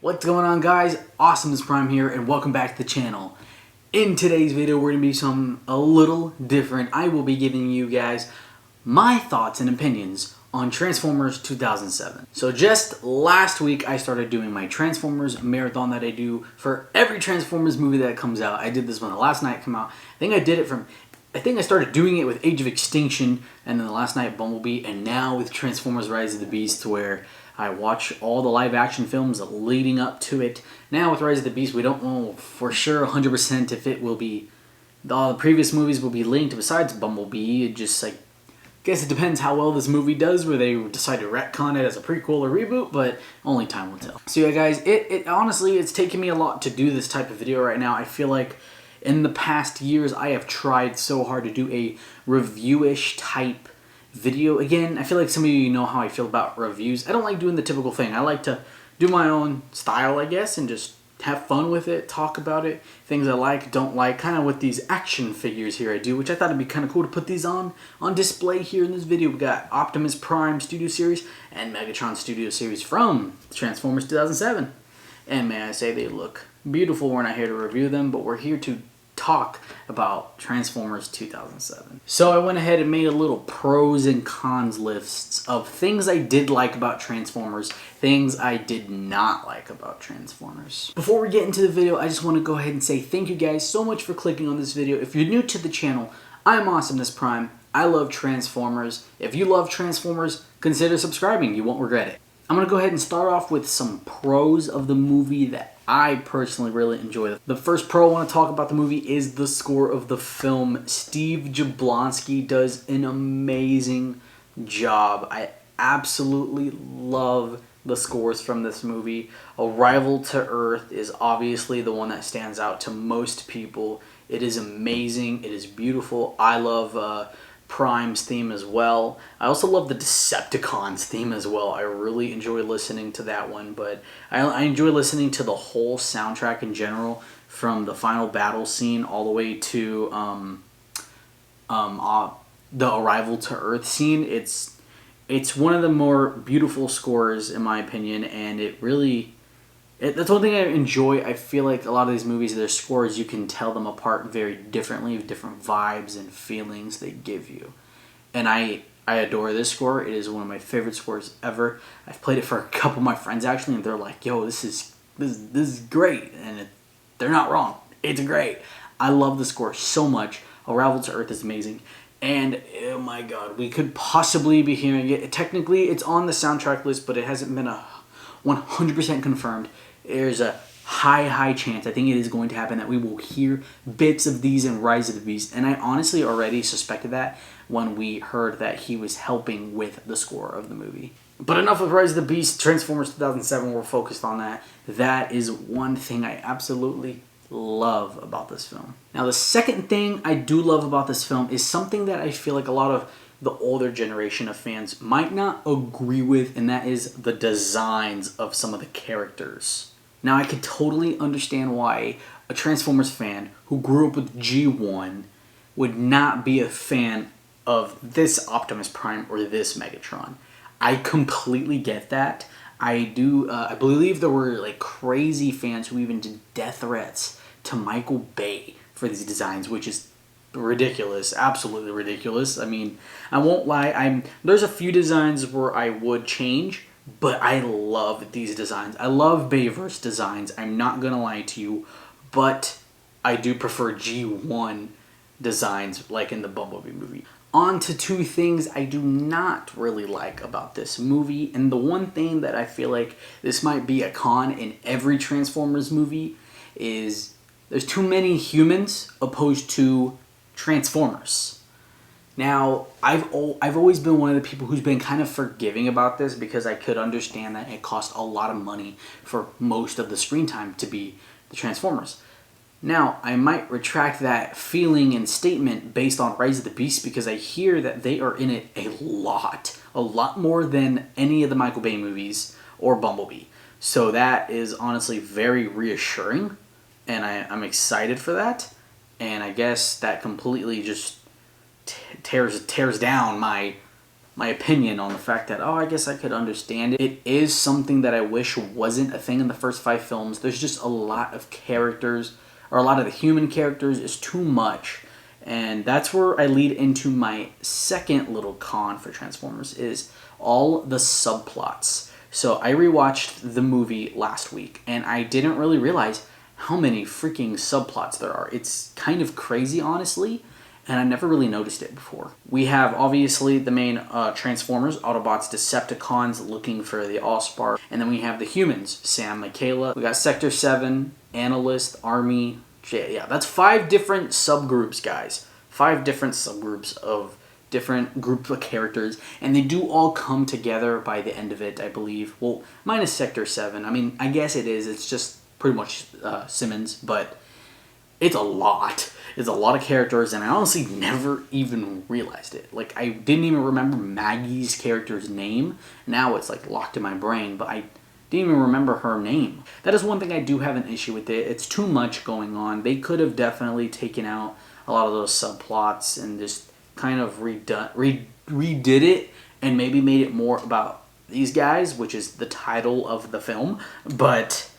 What's going on, guys? Awesomeness Prime here, and welcome back to the channel. In today's video, we're going to be something a little different. I will be giving you guys my thoughts and opinions on Transformers 2007. So just last week, I started doing my Transformers marathon that I do for every Transformers movie that comes out. I did this one the last night it came out. I think I started doing it with Age of Extinction, and then the last night Bumblebee, and now with Transformers Rise of the Beast, where I watch all the live action films leading up to it. Now with Rise of the Beast, we don't know for sure 100% if it will be, all the previous movies will be linked besides Bumblebee. It just, like, I guess it depends how well this movie does, where they decide to retcon it as a prequel or reboot, but only time will tell. So yeah, guys, it honestly, it's taken me a lot to do this type of video right now. I feel like in the past years, I have tried so hard to do a review-ish type video. Again, I feel like some of you know how I feel about reviews. I don't like doing the typical thing. I like to do my own style, I guess, and just have fun with it, talk about it, things I like, don't like, kind of with these action figures here I do, which I thought it'd be kind of cool to put these on display here in this video. We got Optimus Prime Studio Series and Megatron Studio Series from Transformers 2007. And may I say, they look beautiful. We're not here to review them, but we're here to talk about Transformers 2007. So I went ahead and made a little pros and cons lists of things I did like about Transformers, things I did not like about Transformers. Before we get into the video, I just want to go ahead and say thank you guys so much for clicking on this video. If you're new to the channel, I'm Awesomeness Prime. I love Transformers. If you love Transformers, consider subscribing. You won't regret it. I'm going to go ahead and start off with some pros of the movie that I personally really enjoy. The first pro I want to talk about the movie is the score of the film. Steve Jablonsky does an amazing job. I absolutely love the scores from this movie. Arrival to Earth is obviously the one that stands out to most people. It is amazing. It is beautiful. I love Prime's theme as well. I also love the Decepticons theme as well. I really enjoy listening to that one, but I enjoy listening to the whole soundtrack in general, from the final battle scene all the way to the Arrival to Earth scene. It's one of the more beautiful scores in my opinion, and that's one thing I enjoy. I feel like a lot of these movies, their scores, you can tell them apart very differently, with different vibes and feelings they give you. And I adore this score. It is one of my favorite scores ever. I've played it for a couple of my friends actually, and they're like, "Yo, this is great," and they're not wrong. It's great. I love the score so much. Arrival to Earth is amazing. And oh my god, we could possibly be hearing it. Technically, it's on the soundtrack list, but it hasn't been 100% confirmed. There's a high chance, I think it is going to happen, that we will hear bits of these in Rise of the Beast. And I honestly already suspected that when we heard that he was helping with the score of the movie. But enough of Rise of the Beast. Transformers 2007, we're focused on that. That is one thing I absolutely love about this film. Now, the second thing I do love about this film is something that I feel like a lot of the older generation of fans might not agree with, and that is the designs of some of the characters. Now, I could totally understand why a Transformers fan who grew up with G1 would not be a fan of this Optimus Prime or this Megatron. I completely get that. I believe there were like crazy fans who even did death threats to Michael Bay for these designs, which is ridiculous, absolutely ridiculous. I mean, I won't lie, there's a few designs where I would change, but I love these designs. I love Bayverse designs, I'm not gonna lie to you, but I do prefer G1 designs like in the Bumblebee movie. On to two things I do not really like about this movie, and the one thing that I feel like this might be a con in every Transformers movie is there's too many humans opposed to Transformers. Now, I've always been one of the people who's been kind of forgiving about this, because I could understand that it cost a lot of money for most of the screen time to be the Transformers. Now, I might retract that feeling and statement based on Rise of the Beast, because I hear that they are in it a lot more than any of the Michael Bay movies or Bumblebee. So that is honestly very reassuring, and I'm excited for that. And I guess that completely just tears down my my opinion on the fact that, oh, I guess I could understand it. It is something that I wish wasn't a thing in the first 5 films. There's just a lot of characters, or a lot of the human characters is too much. And that's where I lead into my second little con for Transformers, is all the subplots. So I rewatched the movie last week, and I didn't really realize how many freaking subplots there are. It's kind of crazy, honestly, and I never really noticed it before. We have, obviously, the main Transformers, Autobots, Decepticons looking for the Allspark, and then we have the humans, Sam, Michaela. We got Sector 7, Analyst, Army. Yeah, that's 5 different subgroups, guys. 5 different subgroups of different groups of characters, and they do all come together by the end of it, I believe. Well, minus Sector 7. I mean, I guess it is. It's just pretty much Simmons, but it's a lot. It's a lot of characters, and I honestly never even realized it. Like, I didn't even remember Maggie's character's name. Now it's, like, locked in my brain, but I didn't even remember her name. That is one thing I do have an issue with it. It's too much going on. They could have definitely taken out a lot of those subplots and just kind of redid it and maybe made it more about these guys, which is the title of the film. But,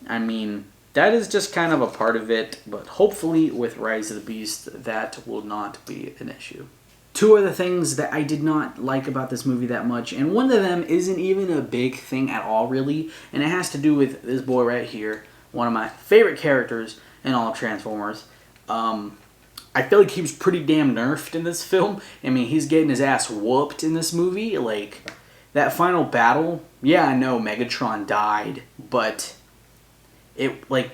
I mean, that is just kind of a part of it. But hopefully with Rise of the Beast, that will not be an issue. 2 other things that I did not like about this movie that much, and one of them isn't even a big thing at all, really, and it has to do with this boy right here, one of my favorite characters in all of Transformers. I feel like he was pretty damn nerfed in this film. I mean, he's getting his ass whooped in this movie. Like, that final battle, yeah, I know Megatron died, but it, like,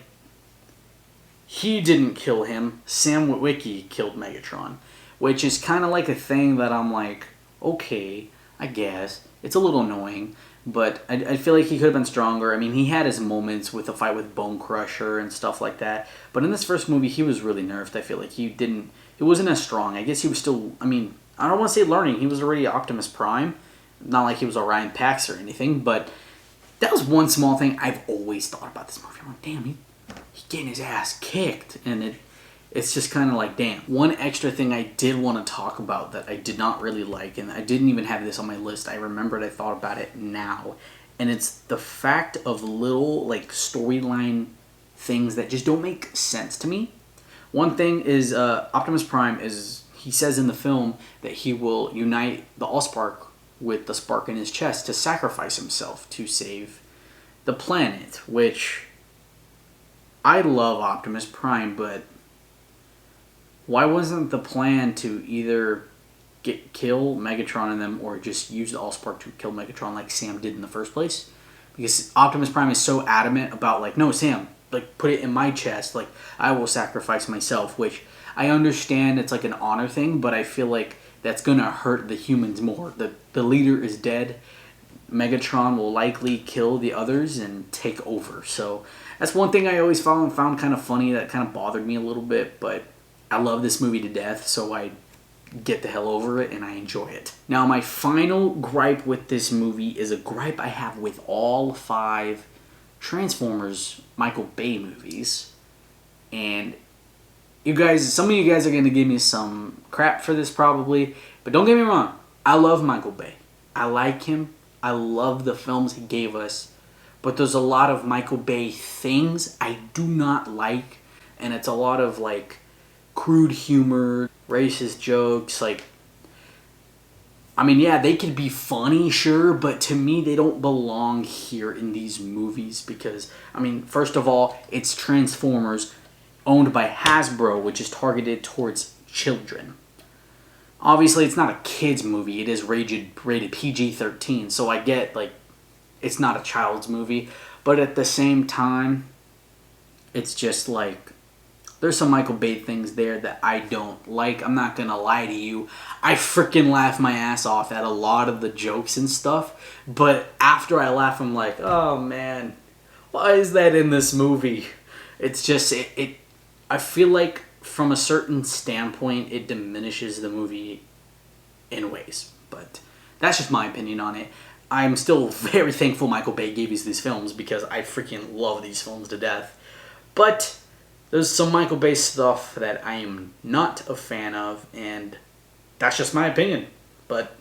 he didn't kill him. Sam Witwicky killed Megatron. Which is kind of like a thing that I'm like, okay, I guess. It's a little annoying, but I feel like he could have been stronger. I mean, he had his moments with the fight with Bone Crusher and stuff like that. But in this first movie, he was really nerfed. I feel like he wasn't as strong. I guess he was still, I mean, I don't want to say learning. He was already Optimus Prime. Not like he was Orion Pax or anything, but that was one small thing I've always thought about this movie. I'm like, damn, he's getting his ass kicked. And it's just kind of like, damn. One extra thing I did want to talk about that I did not really like, and I didn't even have this on my list. I remembered I thought about it now. And it's the fact of little, like, storyline things that just don't make sense to me. One thing is Optimus Prime he says in the film that he will unite the Allspark with the spark in his chest to sacrifice himself to save the planet, which I love Optimus Prime, but why wasn't the plan to either kill Megatron and them, or just use the Allspark to kill Megatron like Sam did in the first place? Because Optimus Prime is so adamant about, like, no, Sam, like, put it in my chest, like, I will sacrifice myself, which I understand it's like an honor thing, but I feel like that's gonna hurt the humans more. The leader is dead. Megatron will likely kill the others and take over. So that's one thing I always found kind of funny, that kind of bothered me a little bit, but I love this movie to death, so I get the hell over it and I enjoy it. Now, my final gripe with this movie is a gripe I have with all 5 Transformers Michael Bay movies. And you guys, some of you guys are going to give me some crap for this probably, but don't get me wrong, I love Michael Bay. I like him. I love the films he gave us, but there's a lot of Michael Bay things I do not like, and it's a lot of, like, crude humor, racist jokes, like, I mean, yeah, they could be funny, sure, but to me, they don't belong here in these movies because, I mean, first of all, it's Transformers owned by Hasbro, which is targeted towards children. Obviously, it's not a kid's movie. It is rated PG-13, so I get, like, it's not a child's movie, but at the same time, it's just, like, there's some Michael Bay things there that I don't like. I'm not gonna lie to you. I freaking laugh my ass off at a lot of the jokes and stuff. But after I laugh, I'm like, oh man, why is that in this movie? It's just, I feel like from a certain standpoint, it diminishes the movie in ways. But that's just my opinion on it. I'm still very thankful Michael Bay gave us these films because I freaking love these films to death. But there's some Michael Bay stuff that I am not a fan of, and that's just my opinion. But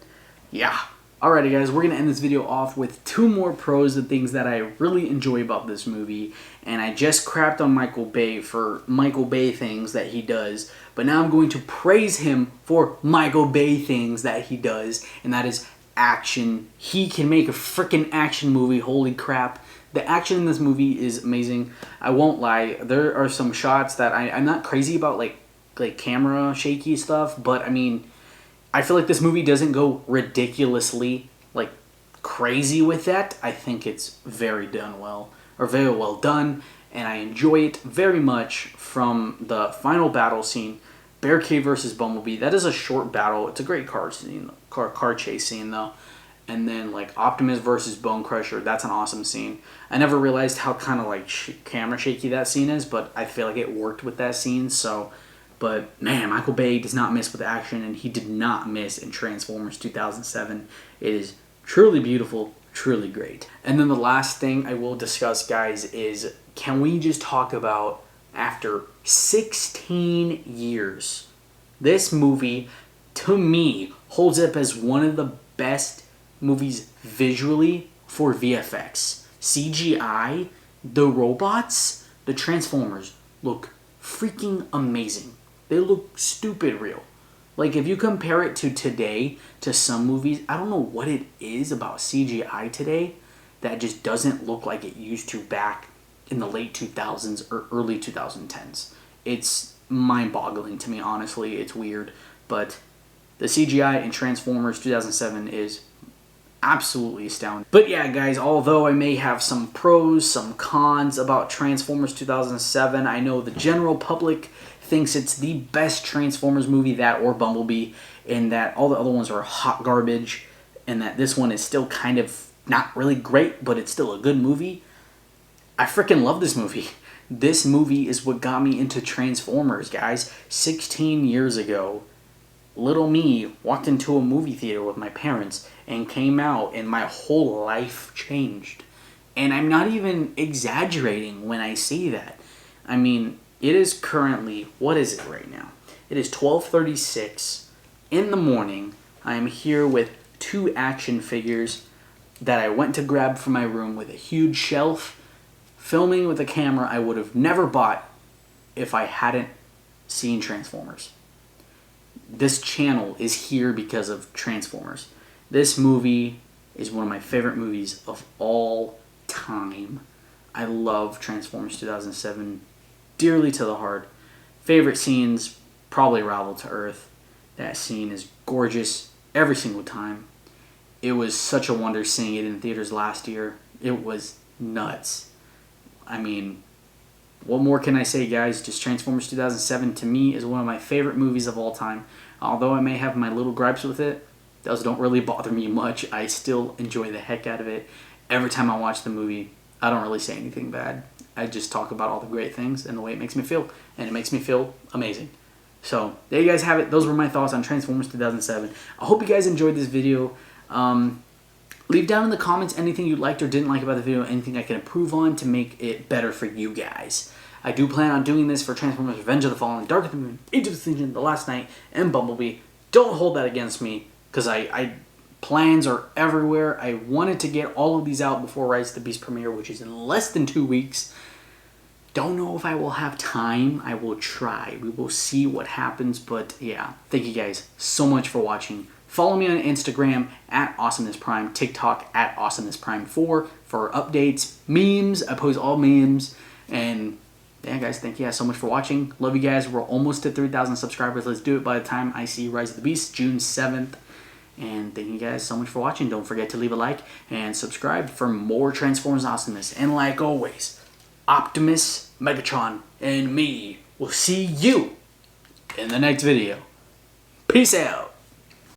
yeah. Alrighty guys, we're going to end this video off with 2 more pros and things that I really enjoy about this movie. And I just crapped on Michael Bay for Michael Bay things that he does. But now I'm going to praise him for Michael Bay things that he does. And that is action. He can make a freaking action movie, holy crap. The action in this movie is amazing. I won't lie, there are some shots that I'm not crazy about, like camera shaky stuff. But I mean, I feel like this movie doesn't go ridiculously, like, crazy with that. I think it's very well done, and I enjoy it very much. From the final battle scene, Barricade versus Bumblebee, that is a short battle. It's a great car chase scene, though. And then, like, Optimus versus Bone Crusher, that's an awesome scene. I never realized how kind of, like, camera shaky that scene is, but I feel like it worked with that scene, so... But, man, Michael Bay does not miss with action, and he did not miss in Transformers 2007. It is truly beautiful, truly great. And then the last thing I will discuss, guys, is can we just talk about, after 16 years, this movie, to me, holds up as one of the best movies visually for VFX. CGI, the robots, the Transformers look freaking amazing. They look stupid real. Like, if you compare it to today, to some movies, I don't know what it is about CGI today that just doesn't look like it used to back in the late 2000s or early 2010s. It's mind-boggling to me, honestly. It's weird. But the CGI in Transformers 2007 is absolutely astounding. But yeah, guys, although I may have some pros, some cons about Transformers 2007, I know the general public thinks it's the best Transformers movie, that or Bumblebee, and that all the other ones are hot garbage, and that this one is still kind of not really great, but it's still a good movie. I freaking love this movie. This movie is what got me into Transformers, guys. 16 years ago, little me walked into a movie theater with my parents and came out, and my whole life changed. And I'm not even exaggerating when I say that. I mean, it is currently, what is it right now? It is 12:36 in the morning. I am here with 2 action figures that I went to grab from my room with a huge shelf, filming with a camera I would have never bought if I hadn't seen Transformers. This channel is here because of Transformers. This movie is one of my favorite movies of all time. I love Transformers 2007 dearly to the heart. Favorite scenes, probably Rival to Earth. That scene is gorgeous every single time. It was such a wonder seeing it in theaters last year. It was nuts. I mean, what more can I say, guys? Just Transformers 2007 to me is one of my favorite movies of all time. Although I may have my little gripes with it, those don't really bother me much. I still enjoy the heck out of it. Every time I watch the movie, I don't really say anything bad. I just talk about all the great things and the way it makes me feel. And it makes me feel amazing. So, there you guys have it. Those were my thoughts on Transformers 2007. I hope you guys enjoyed this video. Leave down in the comments anything you liked or didn't like about the video, anything I can improve on to make it better for you guys. I do plan on doing this for Transformers Revenge of the Fallen, Dark of the Moon, Age of Extinction, The Last Knight, and Bumblebee. Don't hold that against me, because plans are everywhere. I wanted to get all of these out before Rise of the Beast premiere, which is in less than 2 weeks. Don't know if I will have time. I will try. We will see what happens, but yeah. Thank you guys so much for watching. Follow me on Instagram at AwesomenessPrime, TikTok at AwesomenessPrime4 for updates, memes. I post all memes. And yeah, guys, thank you guys so much for watching. Love you guys. We're almost at 3,000 subscribers. Let's do it by the time I see Rise of the Beast, June 7th. And thank you guys so much for watching. Don't forget to leave a like and subscribe for more Transformers Awesomeness. And like always, Optimus, Megatron, and me will see you in the next video. Peace out.